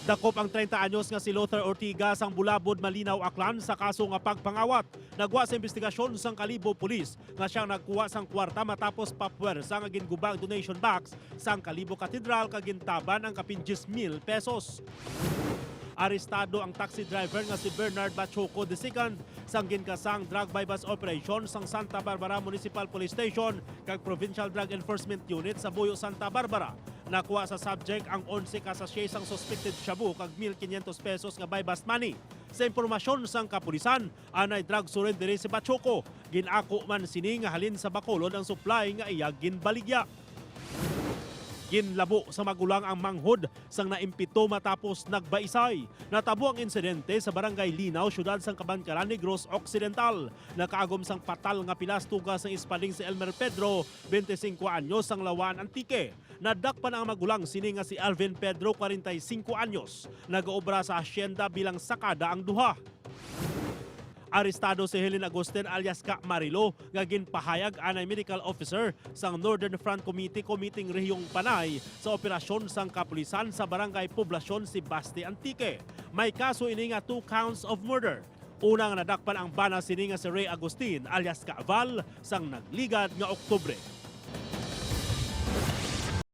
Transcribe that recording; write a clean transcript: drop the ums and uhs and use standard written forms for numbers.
Dakop ang 30 anyos nga si Luther Ortiga sang Bulabod, Malinaw, Aklan sa kaso nga pagpangawat. Nagwa sa investigasyon sang Kalibo Police nga siyang nagkuha sang kwarta matapos papuwersa nga gingubang donation box sang Kalibo Cathedral kag gintaban ang kapin 10,000 pesos. Arestado ang taxi driver nga si Bernard Bachoco II sang ginkasang drug bypass operation sang Santa Barbara Municipal Police Station kag Provincial Drug Enforcement Unit sa Buyo, Santa Barbara. Nakuha sa subject ang 11 ka sachet sang suspected shabu kag 1,500 pesos nga bypass money. Sa impormasyon sang kapulisan, anay drug surrenderee si Bachoco. Ginako man sini nga halin sa Bacolod ang supply nga iya ginbaligya. Ginlabo sa magulang ang manghod sang naimpito matapos nagbaisay. Natabo ang insidente sa barangay Linaw, syudad sang Cabancaran, Negros Occidental. Nakaagom sang patal nga pilastuga sang ispaling si Elmer Pedro, 25 anyos sang Lawan, Antique. Nadakpan ang magulang sini nga si Alvin Pedro, 45 anyos. Nagaobra sa asyenda bilang sakada ang duha. Arestado si Helen Agustin alias Ka Marilo nga ginpahayag anay medical officer sang Northern Front Committee Committing Rehiyong Panay sa operasyon sang kapulisan sa barangay Poblasyon si Basti, Antique. May kaso ini nga 2 counts of murder. Unang nadakpan ang bana sini nga si Ray Agustin alias Ka Val sang nagligad nga Oktubre.